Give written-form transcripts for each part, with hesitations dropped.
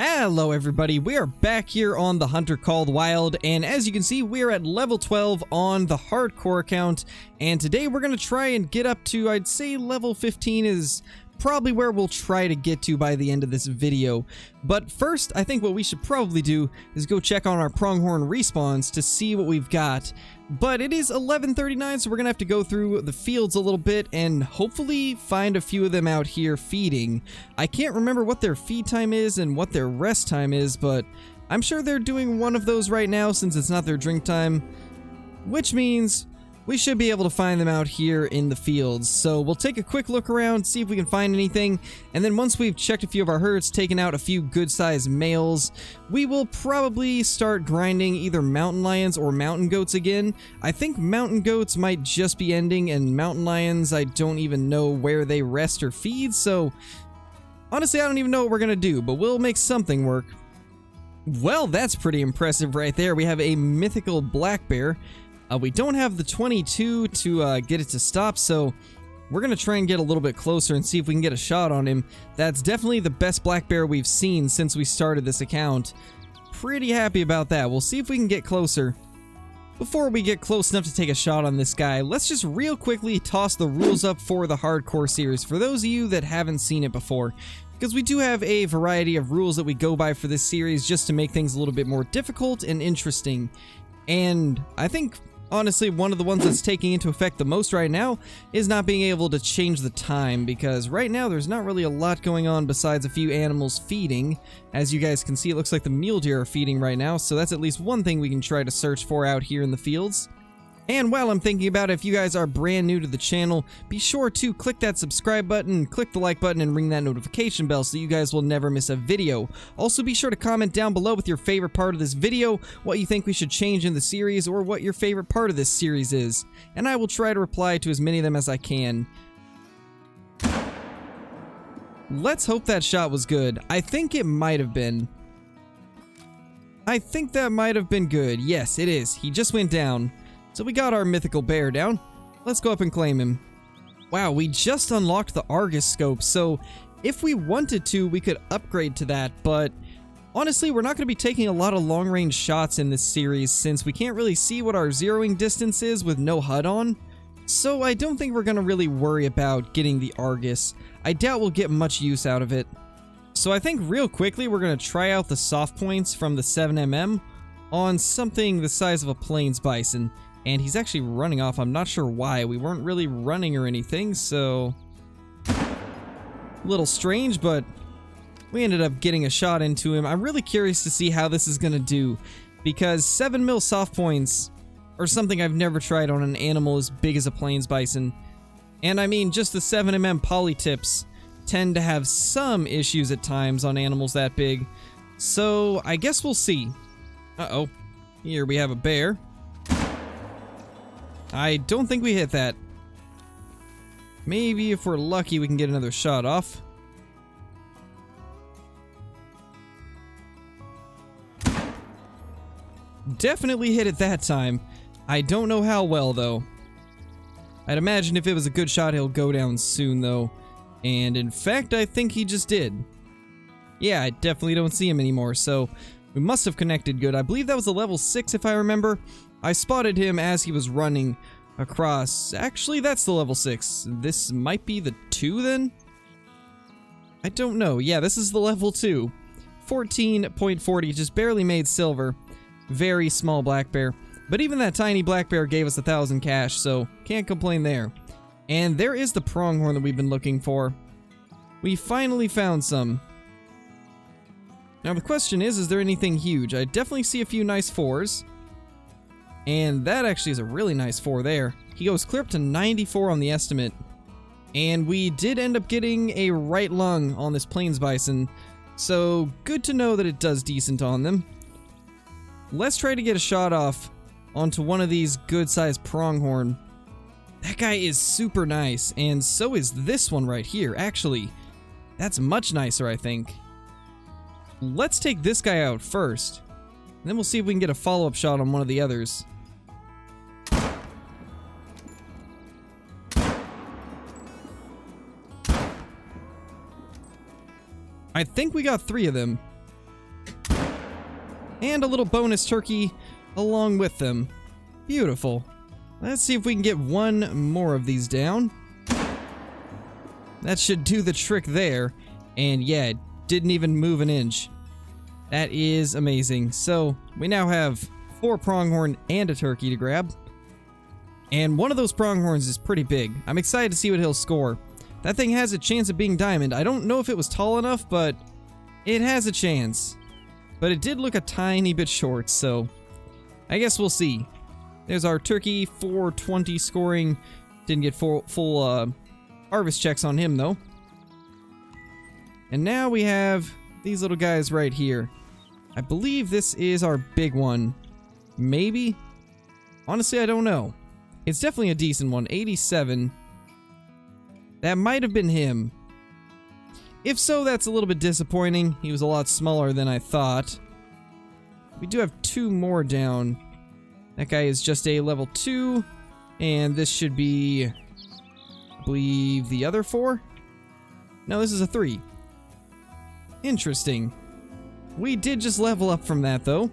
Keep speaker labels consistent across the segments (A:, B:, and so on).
A: Hello everybody, we are back here on The Hunter Called Wild, and as you can see, we are at level 12 on the hardcore account, and today we're going to try and get up to, I'd say level 15 is probably where we'll try to get to by the end of this video. But first, I think what we should probably do is go check on our Pronghorn respawns to see what we've got. But it is 11:39, so we're gonna have to go through the fields a little bit and hopefully find a few of them out here feeding. I can't remember what their feed time is and what their rest time is, but I'm sure they're doing one of those right now since it's not their drink time, which means we should be able to find them out here in the fields. So we'll take a quick look around, see if we can find anything, and then once we've checked a few of our herds, taken out a few good-sized males, we will probably start grinding either mountain lions or mountain goats again. I think mountain goats might just be ending, and mountain lions, I don't even know where they rest or feed, so honestly, I don't even know what we're gonna do, but we'll make something work. Well, that's pretty impressive right there. We have a mythical black bear. We don't have the 22 to get it to stop, so we're going to try and get a little bit closer and see if we can get a shot on him. That's definitely the best black bear we've seen since we started this account. Pretty happy about that. We'll see if we can get closer. Before we get close enough to take a shot on this guy, let's just real quickly toss the rules up for the hardcore series for those of you that haven't seen it before. Because we do have a variety of rules that we go by for this series just to make things a little bit more difficult and interesting. And I think honestly, one of the ones that's taking into effect the most right now is not being able to change the time, because right now there's not really a lot going on besides a few animals feeding. As you guys can see, it looks like the mule deer are feeding right now, so that's at least one thing we can try to search for out here in the fields. And while I'm thinking about it, if you guys are brand new to the channel, be sure to click that subscribe button, click the like button, and ring that notification bell so you guys will never miss a video. Also, be sure to comment down below with your favorite part of this video, what you think we should change in the series, or what your favorite part of this series is. And I will try to reply to as many of them as I can. Let's hope that shot was good. I think it might have been. I think that might have been good. Yes, it is. He just went down. So we got our mythical bear down. Let's go up and claim him. Wow, we just unlocked the Argus scope, so if we wanted to, we could upgrade to that, but honestly, we're not going to be taking a lot of long-range shots in this series since we can't really see what our zeroing distance is with no HUD on. So I don't think we're going to really worry about getting the Argus. I doubt we'll get much use out of it. So I think real quickly we're going to try out the soft points from the 7mm on something the size of a plains bison. And he's actually running off. I'm not sure why. We weren't really running or anything, so a little strange, but we ended up getting a shot into him. I'm really curious to see how this is going to do, because 7mm soft points are something I've never tried on an animal as big as a plains bison. And I mean, just the 7mm poly tips tend to have some issues at times on animals that big. So I guess we'll see. Uh-oh. Here we have a bear. I don't think we hit that. Maybe if we're lucky we can get another shot off. Definitely hit it that time. I don't know how well though. I'd imagine if it was a good shot he'll go down soon though. And in fact I think he just did. Yeah, I definitely don't see him anymore, so we must have connected good. I believe that was a level 6 if I remember. I spotted him as he was running across. Actually, that's the level 6. This might be the 2 then? I don't know. Yeah, this is the level 2. 14.40, just barely made silver. Very small black bear. But even that tiny black bear gave us 1,000 cash, so can't complain there. And there is the pronghorn that we've been looking for. We finally found some. Now the question is there anything huge? I definitely see a few nice 4s. And that actually is a really nice 4 there. He goes clear up to 94 on the estimate. And we did end up getting a right lung on this plains bison. So good to know that it does decent on them. Let's try to get a shot off onto one of these good-sized pronghorn. That guy is super nice. And so is this one right here. Actually, that's much nicer, I think. Let's take this guy out first. And then we'll see if we can get a follow-up shot on one of the others. I think we got 3 of them. And a little bonus turkey along with them. Beautiful. Let's see if we can get one more of these down. That should do the trick there. And yeah, it didn't even move an inch. That is amazing. So we now have 4 pronghorn and a turkey to grab. And one of those pronghorns is pretty big. I'm excited to see what he'll score. That thing has a chance of being diamond. I don't know if it was tall enough, but it has a chance. But it did look a tiny bit short, so I guess we'll see. There's our turkey, 420 scoring. Didn't get full harvest checks on him, though. And now we have these little guys right here. I believe this is our big one. Maybe? Honestly, I don't know. It's definitely a decent one. 87. That might have been him. If so, that's a little bit disappointing. He was a lot smaller than I thought. We do have 2 more down. That guy is just a level 2. And this should be, I believe, the other 4? No, this is a 3. Interesting. We did just level up from that, though.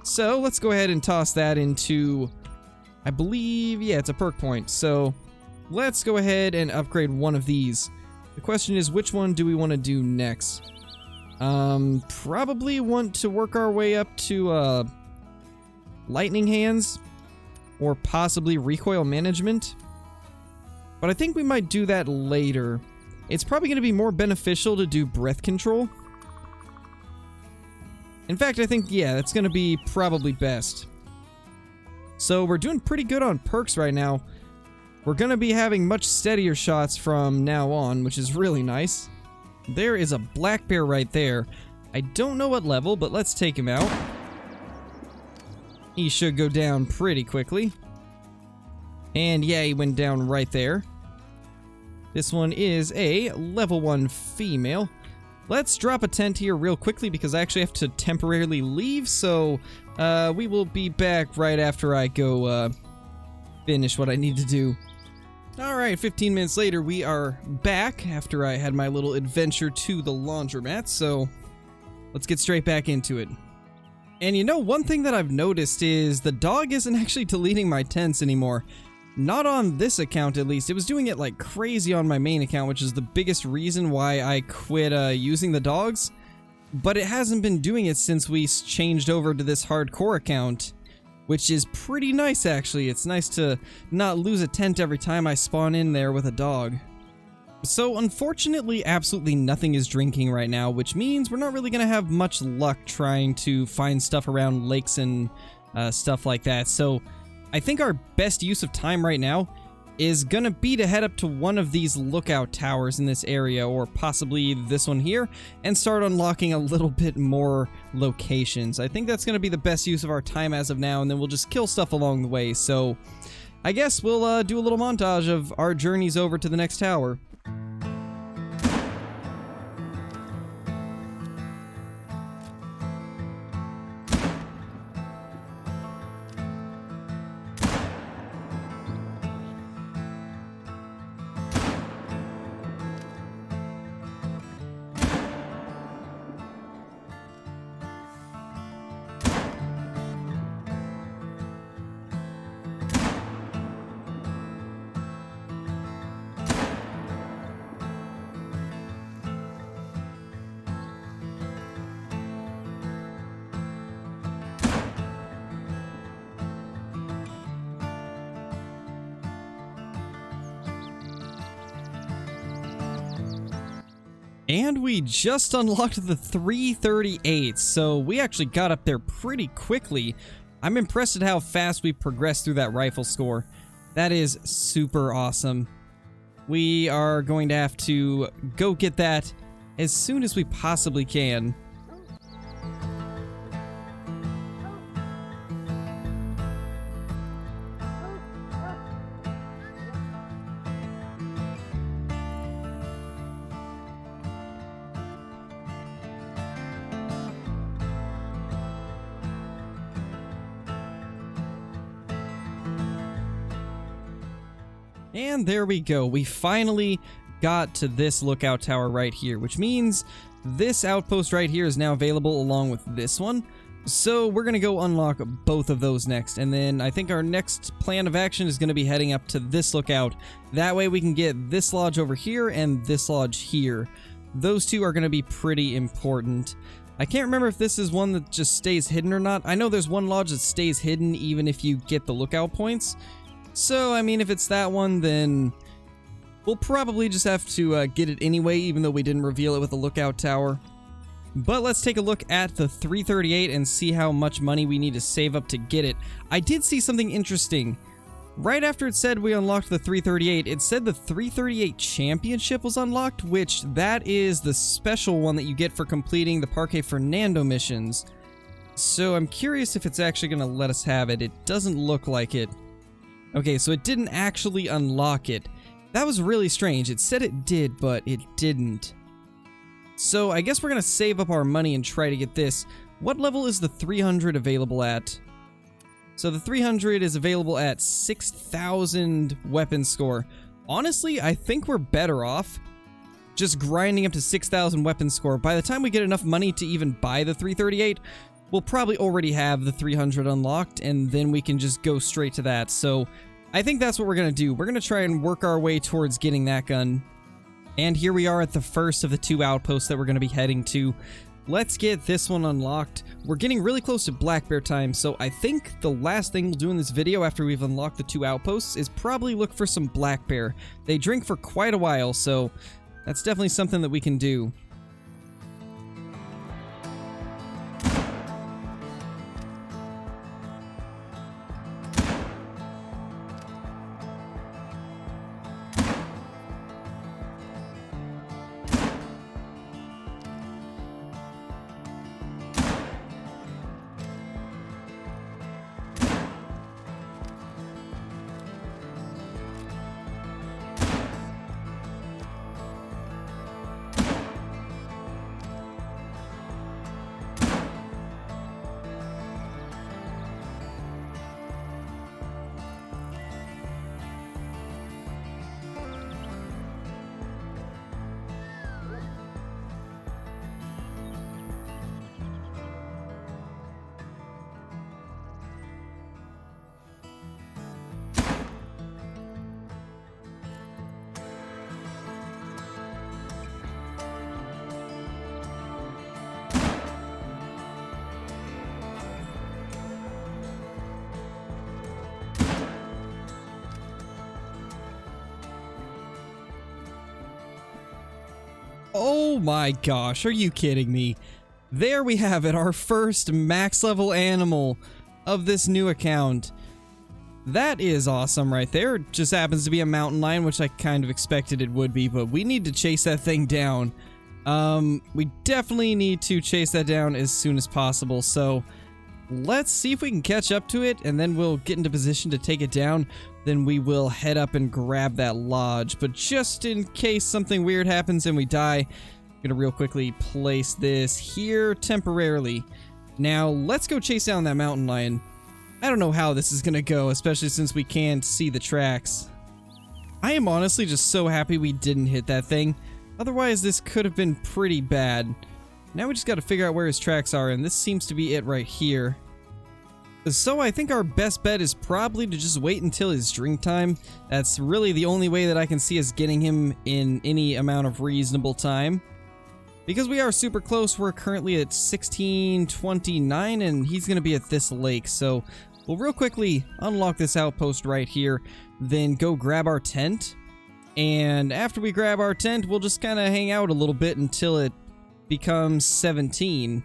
A: So, let's go ahead and toss that into, I believe, yeah, it's a perk point. So, let's go ahead and upgrade one of these. The question is, which one do we want to do next? Probably want to work our way up to, lightning hands. Or possibly recoil management. But I think we might do that later. It's probably going to be more beneficial to do breath control. In fact, I think, yeah, that's going to be probably best. So we're doing pretty good on perks right now. We're going to be having much steadier shots from now on, which is really nice. There is a black bear right there. I don't know what level, but let's take him out. He should go down pretty quickly. And yeah, he went down right there. This one is a level 1 female. Let's drop a tent here real quickly because I actually have to temporarily leave, so we will be back right after I go finish what I need to do. Alright, 15 minutes later, we are back after I had my little adventure to the laundromat, so let's get straight back into it. And you know, one thing that I've noticed is the dog isn't actually deleting my tents anymore. Not on this account, at least. It was doing it like crazy on my main account, which is the biggest reason why I quit using the dogs. But it hasn't been doing it since we changed over to this hardcore account, which is pretty nice, actually. It's nice to not lose a tent every time I spawn in there with a dog. So, unfortunately, absolutely nothing is drinking right now, which means we're not really going to have much luck trying to find stuff around lakes and stuff like that. So, I think our best use of time right now is going to be to head up to one of these lookout towers in this area, or possibly this one here, and start unlocking a little bit more locations. I think that's going to be the best use of our time as of now, and then we'll just kill stuff along the way. So, I guess we'll do a little montage of our journeys over to the next tower. And we just unlocked the 338, so we actually got up there pretty quickly. I'm impressed at how fast we progressed through that rifle score. That is super awesome. We are going to have to go get that as soon as we possibly can. And there we go. We finally got to this lookout tower right here, which means this outpost right here is now available along with this one. So we're going to go unlock both of those next, and then I think our next plan of action is going to be heading up to this lookout. That way we can get this lodge over here and this lodge here. Those two are going to be pretty important. I can't remember if this is one that just stays hidden or not. I know there's one lodge that stays hidden even if you get the lookout points. So, I mean, if it's that one, then we'll probably just have to get it anyway, even though we didn't reveal it with the lookout tower. But let's take a look at the 338 and see how much money we need to save up to get it. I did see something interesting. Right after it said we unlocked the 338, it said the 338 Championship was unlocked, which that is the special one that you get for completing the Parque Fernando missions. So I'm curious if it's actually going to let us have it. It doesn't look like it. Okay, so it didn't actually unlock it. That was really strange. It said it did, but it didn't. So I guess we're going to save up our money and try to get this. What level is the 300 available at? So the 300 is available at 6,000 weapon score. Honestly, I think we're better off just grinding up to 6,000 weapon score. By the time we get enough money to even buy the 338, we'll probably already have the 300 unlocked, and then we can just go straight to that. So I think that's what we're going to do. We're going to try and work our way towards getting that gun. And here we are at the first of the two outposts that we're going to be heading to. Let's get this one unlocked. We're getting really close to black bear time, so I think the last thing we'll do in this video after we've unlocked the two outposts is probably look for some black bear. They drink for quite a while, so that's definitely something that we can do. Oh my gosh, are you kidding me? There we have it, our first max level animal of this new account. That is awesome right there. It just happens to be a mountain lion, which I kind of expected it would be, but we need to chase that thing down. We definitely need to chase that down as soon as possible, so let's see if we can catch up to it, and then we'll get into position to take it down. Then we will head up and grab that lodge. But just in case something weird happens and we die, I'm gonna real quickly place this here temporarily. Now, let's go chase down that mountain lion. I don't know how this is gonna go, especially since we can't see the tracks. I am honestly just so happy we didn't hit that thing. Otherwise, this could have been pretty bad. Now we just gotta figure out where his tracks are, and this seems to be it right here. So I think our best bet is probably to just wait until his drink time. That's really the only way that I can see us getting him in any amount of reasonable time. Because we are super close, we're currently at 1629, and he's going to be at this lake. So we'll real quickly unlock this outpost right here, then go grab our tent. And after we grab our tent, we'll just kind of hang out a little bit until it becomes 17.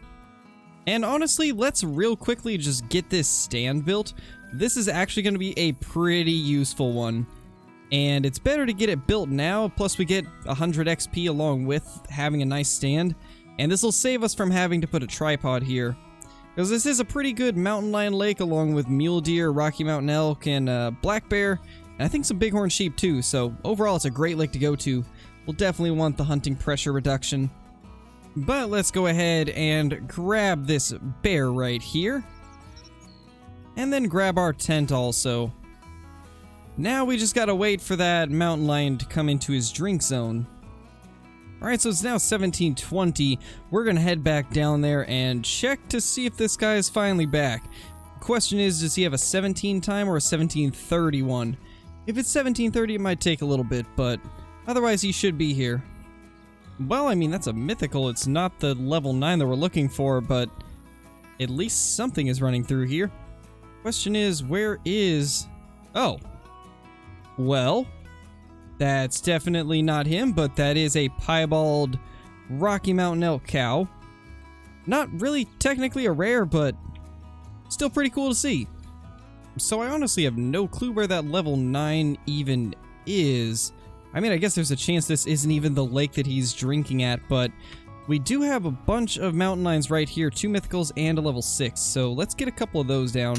A: And honestly, let's real quickly just get this stand built. This is actually going to be a pretty useful one. And it's better to get it built now, plus we get 100 XP along with having a nice stand. And this will save us from having to put a tripod here. Because this is a pretty good mountain lion lake along with mule deer, Rocky Mountain elk, and black bear. And I think some bighorn sheep too, so overall it's a great lake to go to. We'll definitely want the hunting pressure reduction. But let's go ahead and grab this bear right here. And then grab our tent also. Now we just gotta wait for that mountain lion to come into his drink zone. Alright, so it's now 1720. We're gonna head back down there and check to see if this guy is finally back. Question is, does he have a 17 time or a 1731? If it's 1730, it might take a little bit, but otherwise he should be here. Well, I mean, that's a mythical. It's not the level 9 that we're looking for, but at least something is running through here. Question is, where is... Oh. Well, that's definitely not him, but that is a piebald Rocky Mountain elk cow. Not really technically a rare, but still pretty cool to see. So I honestly have no clue where that level 9 even is. I mean, I guess there's a chance this isn't even the lake that he's drinking at, but we do have a bunch of mountain lions right here, 2 mythicals and a level 6, so let's get a couple of those down.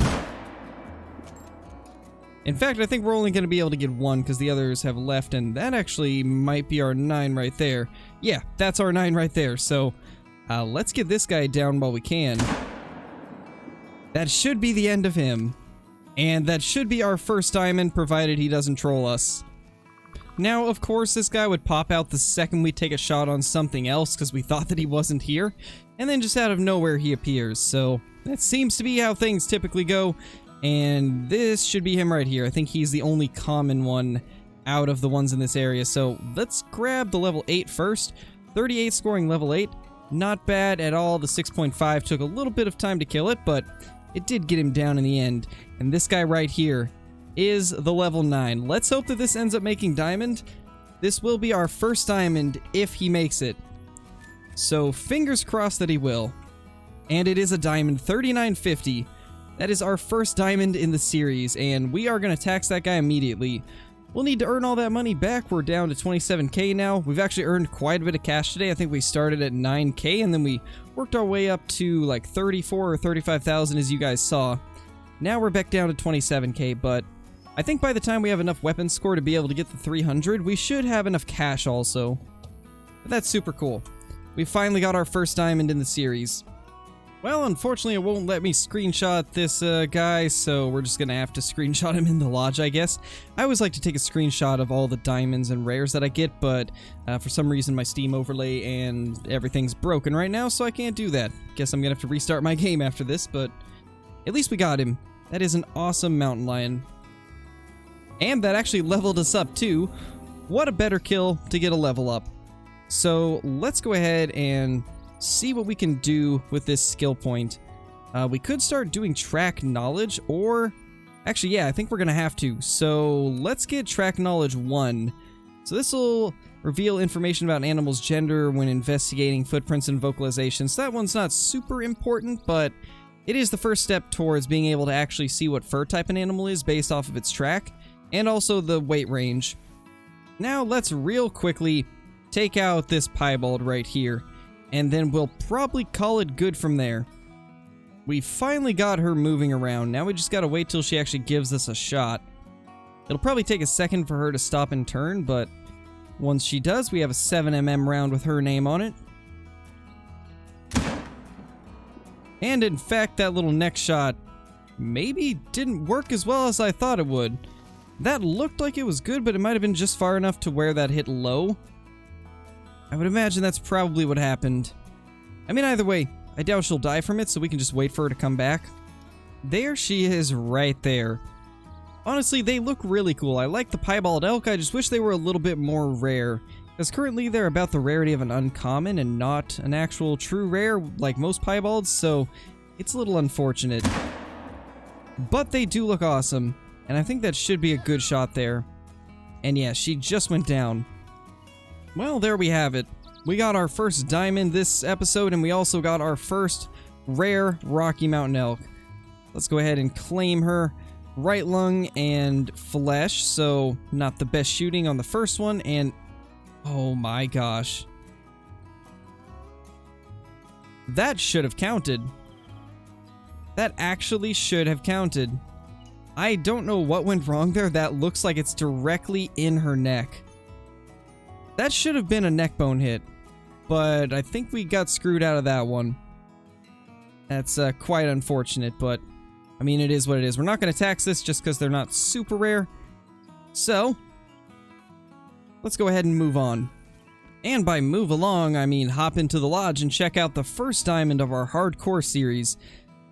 A: In fact, I think we're only going to be able to get one because the others have left, and that actually might be our 9 right there. Yeah, that's our 9 right there, so let's get this guy down while we can. That should be the end of him. And that should be our first diamond, provided he doesn't troll us. Now, of course, this guy would pop out the second we take a shot on something else because we thought that he wasn't here, and then just out of nowhere he appears, so that seems to be how things typically go. And this should be him right here. I think he's the only common one out of the ones in this area. So let's grab the level 8 first. 38 scoring level 8. Not bad at all. The 6.5 took a little bit of time to kill it, but it did get him down in the end. And this guy right here is the level 9. Let's hope that this ends up making diamond. This will be our first diamond if he makes it. So fingers crossed that he will. And it is a diamond, 3950. That is our first diamond in the series, and we are going to tax that guy immediately. We'll need to earn all that money back. We're down to 27k now. We've actually earned quite a bit of cash today. I think we started at 9k, and then we worked our way up to like 34 or 35,000 as you guys saw. Now we're back down to 27k, but I think by the time we have enough weapon score to be able to get the 300, we should have enough cash also. But that's super cool. We finally got our first diamond in the series. Well, unfortunately, it won't let me screenshot this guy, so we're just gonna have to screenshot him in the lodge, I guess. I always like to take a screenshot of all the diamonds and rares that I get, but for some reason my Steam overlay and everything's broken right now, so I can't do that. Guess I'm gonna have to restart my game after this, but at least we got him. That is an awesome mountain lion. And that actually leveled us up too. What a better kill to get a level up. So let's go ahead and see what we can do with this skill point. We could start doing track knowledge, or actually, yeah, I think we're gonna have to. So let's get track knowledge 1. So this will reveal information about an animal's gender when investigating footprints and vocalizations. That one's not super important, but it is the first step towards being able to actually see what fur type an animal is based off of its track, and also the weight range. Now let's real quickly take out this piebald right here, and then we'll probably call it good from there. We finally got her moving around. Now we just gotta wait till she actually gives us a shot. It'll probably take a second for her to stop and turn, but once she does, we have a 7mm round with her name on it. And in fact, that little neck shot maybe didn't work as well as I thought it would. That looked like it was good, but it might have been just far enough to where that hit low. I would imagine that's probably what happened. I mean, either way, I doubt she'll die from it, so we can just wait for her to come back. There she is right there. Honestly, they look really cool. I like the piebald elk, I just wish they were a little bit more rare. Because currently they're about the rarity of an uncommon and not an actual true rare like most piebalds, so it's a little unfortunate. But they do look awesome, and I think that should be a good shot there. And yeah, she just went down. Well, there we have it. We got our first diamond this episode, and we also got our first rare Rocky Mountain elk. Let's go ahead and claim her. Right lung and flesh, so not the best shooting on the first one, and oh my gosh. That should have counted. That actually should have counted. I don't know what went wrong there. That looks like it's directly in her neck. That should have been a neck bone hit, but I think we got screwed out of that one. That's quite unfortunate, but I mean, it is what it is. We're not going to tax this just because they're not super rare. So let's go ahead and move on. And by move along, I mean hop into the lodge and check out the first diamond of our hardcore series.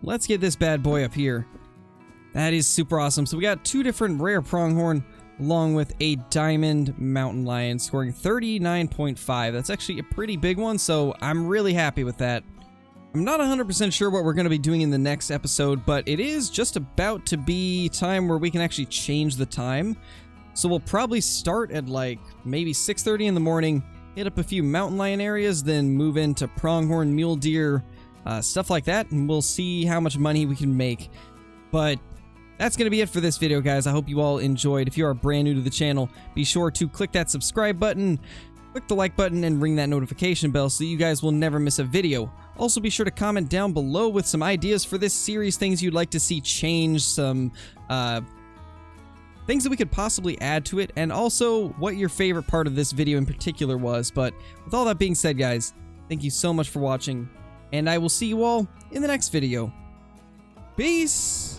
A: Let's get this bad boy up here. That is super awesome. So we got 2 different rare pronghorn along with a diamond mountain lion scoring 39.5. That's actually a pretty big one, so I'm really happy with that. I'm not 100% sure what we're going to be doing in the next episode, but it is just about to be time where we can actually change the time. So we'll probably start at like maybe 6:30 in the morning, hit up a few mountain lion areas, then move into pronghorn, mule deer, stuff like that, and we'll see how much money we can make. But that's going to be it for this video, guys. I hope you all enjoyed. If you are brand new to the channel, be sure to click that subscribe button, click the like button, and ring that notification bell so you guys will never miss a video. Also, be sure to comment down below with some ideas for this series, things you'd like to see change, some things that we could possibly add to it, and also what your favorite part of this video in particular was. But with all that being said, guys, thank you so much for watching, and I will see you all in the next video. Peace!